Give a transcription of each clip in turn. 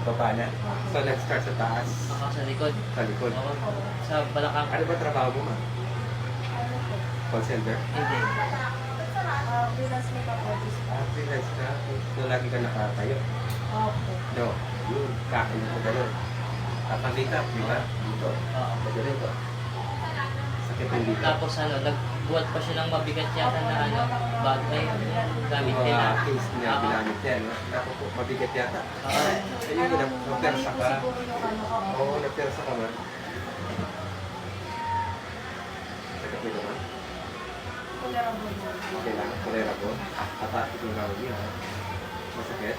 Baba na. So, nag-start sa taas. Ako sa likod. Sa likod. Oo. Sa balakang. Ano ba trabaho mo, ma'am? Call center? Hindi. Freelance makeup artist. Freelance ka. So, lagi ka nakatayo. Opo. No. Yun. Kakin mo gano'n. Kapag-makeup, di ba? Dito. Oo. Pwede rin to. Sakit ng dito. Tapos nagbuhat pa siya ng mabigat yata na bagay. Gamit Yung nila. mga case niya, Oo. ginamit yan. No? Tapos po, mabigat yata. Oo. Ayun, napersa ka. Siguro yung ano ko. Oo, napersa ka man. Sakit mo naman. Tolerable mo. Okay lang, tolerable. Tatakit yung gawin niya. Masakit.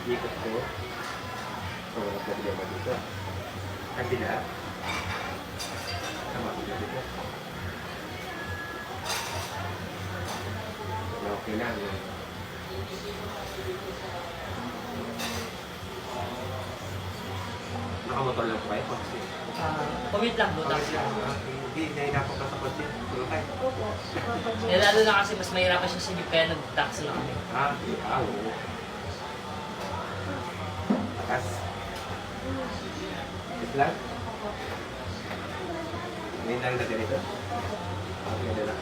Ikot ko. So, wala problema dito. Kabila. Sama ko dito. Okay lang. Nakamotor lang po kayo. Kasi. Commit lang, lutang. Hindi, nahihirapan ka sa kotse. Tulakay. Opo. Eh, lalo na kasi mas mahirapan siya sa jeep kaya nag-taxi na kami. Oo. Takas. Islam? Ngayon lang na ganito? Okay, na lang.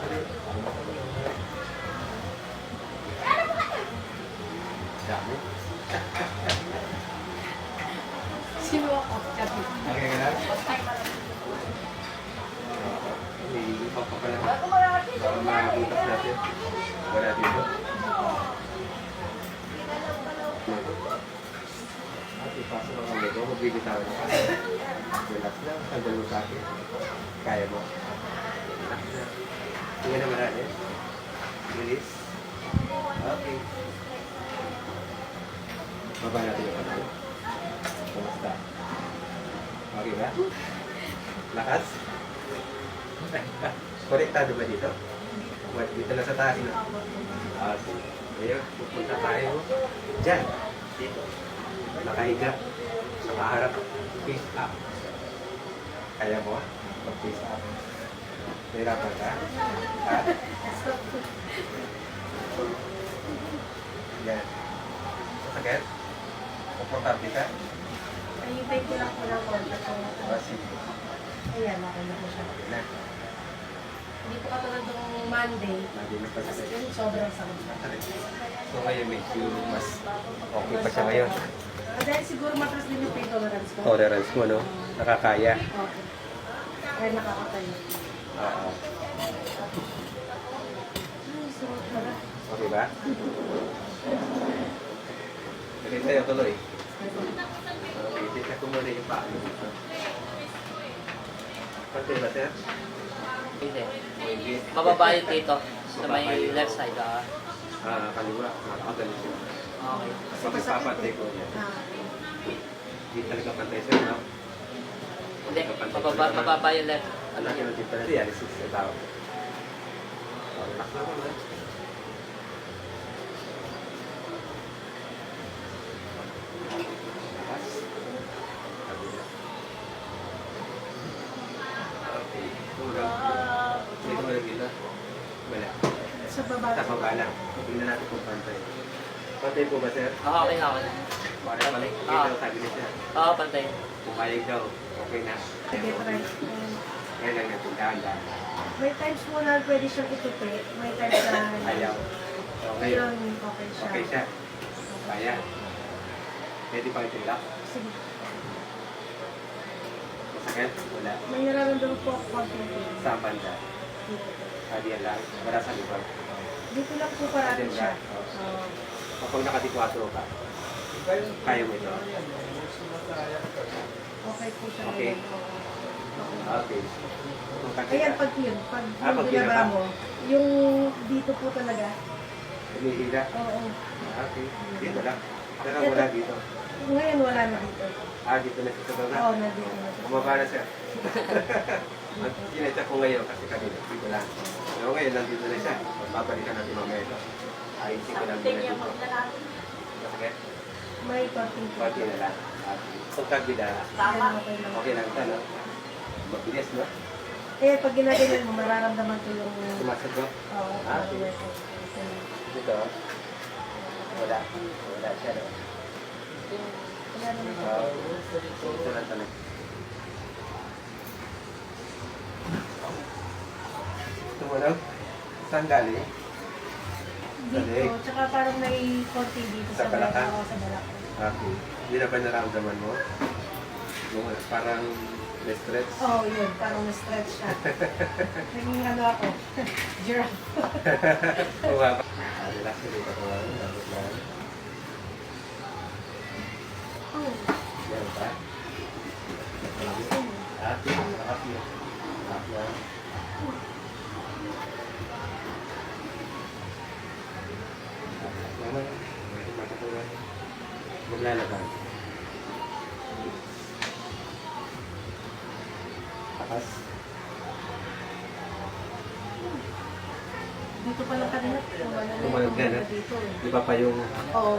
Dami. Sino ako? Chabi. Okay ka lang? Hindi pa pa pala. Bago marami. Para makabutas natin. Wala dito. At ipasok ang mga ito. Magbibitawan ka. Relax lang. Tanggal mo sa akin. Kaya mo. Relax lang. Tingnan naman natin. Release. Okay. Baba natin yung ano. Kumusta? Okay ba? Lakas? Konektado ba dito? What, dito na sa taas na? Okay. Ngayon, pupunta tayo dyan. Dito. Nakahiga. Nakaharap. Face up. Kaya mo? Mag-face up. Nahirapan ka? Ha? Yan. Masakit? Komportable ka? Ayintay ko lang po ng konti. Sige. Ayan, okay na po siya. Okay na. Hindi po katulad ng Monday. Lagi na pa Kasi sa yun, sobrang sakit. So ngayon medyo mas okay pa siya ngayon. Dahil siguro matras din yung pain tolerance ko. Tolerance mo, no? Nakakaya. Okay. Kaya nakakatayo. Oo. Ay, suot na ba? Okay ba? Okay tayo, tuloy. Okay, titignan ko muna yung paano dito. Pati ba, sir? Hindi. Hindi. Mababa yung dito. Sa may left side. Kaliwa. Nakakagaling siya. Okay. Pagpapatay ko niya. Ah, Hindi talaga pantay sir, no? Hindi. Mababa yung left. Ano yung difference? Dialysis sa tao. Relax lang naman. Relax. Okay. Tulog. Dito mo lang dito. Wala. sa baba. Sa baba lang. Tingnan natin kung pantay. Pantay po ba, sir? Okay na, okay na. Wala pala. Ah. Ito sabi niya, sir. Oo, pantay. Pumayag daw. Okay na. Sige, try. Kaya lang natin dahan-dahan. May times mo na pwede siyang itupi. May times na Ayaw. So, ngayon, ngayon okay siya. okay siya. Kaya. Pwede pa itulak. Sige. Masakit? Wala. May nararamdaman po ako konting pain. Sa banda. Dito. Sabi yan lang. Wala sa likod. Dito lang po parati Dito siya. lang. Oo. Kapag nakadikwatro ka, kaya mo ito. Okay po siya Okay. ngayon. Oo. Okay. Kung kakita, Ayan, pag yun, pag pag binaba binaba. mo, yung dito po talaga. humihila. Oo. Okay. Dito lang. Pero wala dito. Ngayon wala na dito. Dito na sa baba. Oo, nandito na. Bumaba na siya. Sinecheck ko ngayon kasi kanina. Dito lang. Pero ngayon, nandito na siya. Babalikan natin mamaya ito. Ayusin ko lang muna dito. Masakit? May parting po. Pati na lang. Kung kabila, Tama. Okay lang. okay lang ito, no? Mabilis, no? Eh, pag ginagalan mo, mararamdaman ko yung... Sumasagot. Oo. Okay. Dito, wala. Wala siya, no? Ito lang talaga. Tumunog? Saan galing? Dito, tsaka parang may konti dito Sa balakang? Oo, sa balakang. Okay. Hindi na ba naramdaman mo? Yung parang na-stretch? Oo, yun. Parang na-stretch siya. Naging ano ako. Giraffe. Oo nga. Relax na dito ko lang. Dapat lang. Oh. Meron pa? Happy. Happy. Happy lang. Naman. Matatulan. Maglalaban. Takas. Dito pa lang kanina. Tumalag na, no? Dito eh. Di ba pa yung... Oo.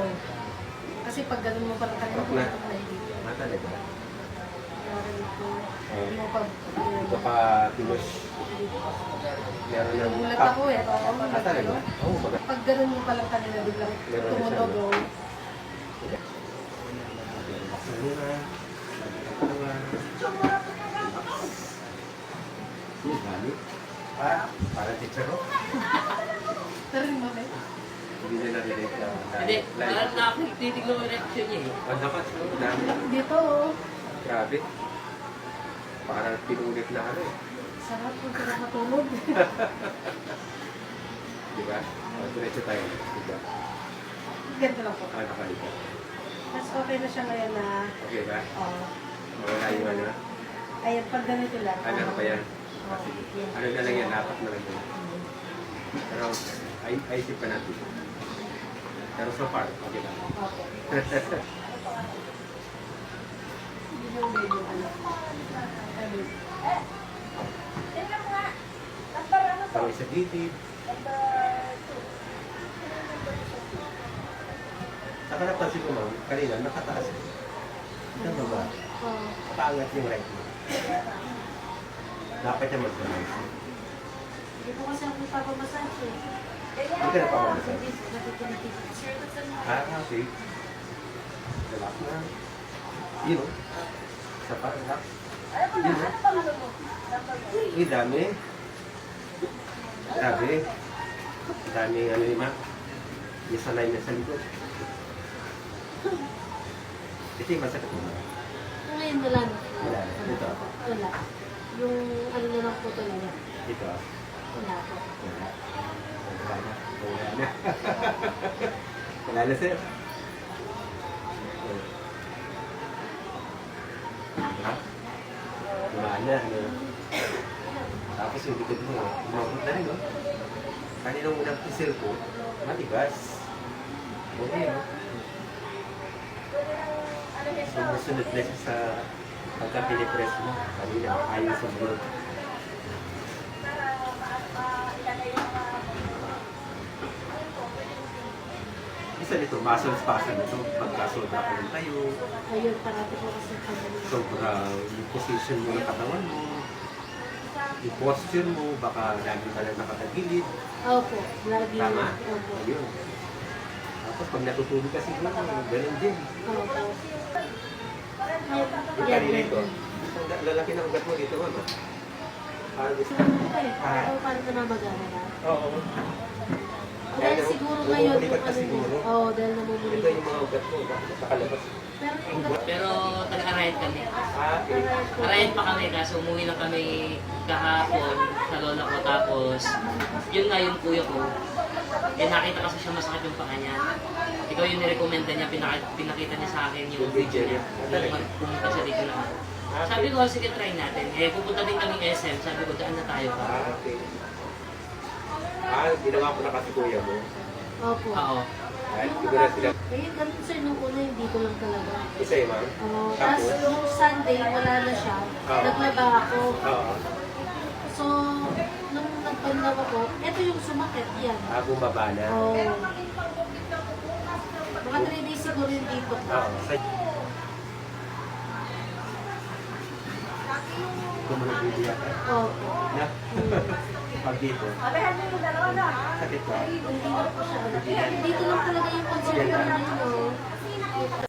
Kasi pag ganun mo pa lang kanina, Rock na. pumunta ka na dito. Talaga? Kaya dito, Oo. hindi mo pa... Ito pa pinush. Meron ng... Nagulat ako eh. Oo, Talaga? Oo, baga. pag ganun mo pa lang kanina, biglang Meron na siya, tumunog. no? Oo. Ano na? Parang teacher ko. Narinig mo ba? Hindi na narinig na. Hindi, parang nakakititignan mo yung reaction niya eh. Ang dapat, no? Dami. Dito, oh. Grabe. Parang pinulit na ano eh. Sarap kung sarap matulog. Di ba? Diretso tayo. Di ba? Ganito lang po. Nakalipat. Mas okay na siya ngayon na, Okay ba? oh, Mawala yung ano. ayan, pag ganito lang. Ano pa yan? Oh, yun. Ano na lang yan? Dapat na lang yan. Pero ayusin pa natin. Pero so far, okay na. Okay. Hindi yung baby, ano. Ano. Parang isa dito. Saka napansin ko ma'am, kanina nakataas. Ito ba ba? Oh. Paangat yung right mo. Dapat niya mag-balance. Hindi ko kasi ako nagpapamassage eh. Hindi ka napapamassage? Okay. Relax na. Yun o. Isa pa, relax. Yun o. Dami. Grabe. Dami ano yung ma. Yung sanay na sa likod. Ito yung masakit mo. Ngayon wala na. Wala na. Ito. Wala. Yung ano na lang po talaga. Ito. Wala po. Wala. Wala na. Wala na. Wala na sir. Ha? Wala na. Ano? Tapos yung likod mo, umabot na rin, no? Kaninang unang pisil ko, matigas. Okay, no? Sumusunod na siya sa pagka-pinipress mo. Kanina, ayaw sa bulog. Isa nito, muscle spasm ito. Pagka-sobra ka ng tayo, Ayun, parati po kasi pag sobra yung position mo ng katawan mo, yung posture mo, baka lagi ka lang nakatagilid. Opo, lagi. Tama? Opo. Ayun. Tapos pag natutulog ka siguro, ganun din. Opo. Yung kanina ito, ang lalaki ng ugat mo dito, ano? Parang gusto. Oo, parang namamagana na. Oo. Dahil siguro ngayon, Bumubulikat ka ano, siguro. oo, dahil Ito namumulikat. yung mga ugat mo, nakalabas. Pero yung ugat, Pero taga-Arayat kami. Okay. Arayat pa kami kaso umuwi lang kami kahapon sa lola ko tapos yun nga yung kuya ko. Eh nakita kasi siya masakit yung paa niya. Ikaw yung nirekomenda niya, pinakita niya sa akin yung video niya. Nung pumunta siya dito na. Sabi ko, sige try natin. Eh pupunta din kami SM, sabi ko daan na tayo pa. Okay. Ginawa ko na kasi kuya mo. opo. Oo. Ay, siguro sila. Eh, ganun sir, nung una, hindi ko lang talaga. Isa yung ma'am. Oo, Tapos? tapos nung Sunday, wala na siya. Oo. Naglaba ako. Oo. So, nung nagpanlaw ako, eto yung sumakit, yan. Bumaba na. Oo. Mga 3 days siguro yung dito ko. Oo. Gumunod yung yata. Opo. Na? Pag dito. Sakit ba? Hindi na po siya. Dito lang talaga yung concern ko na yun, no?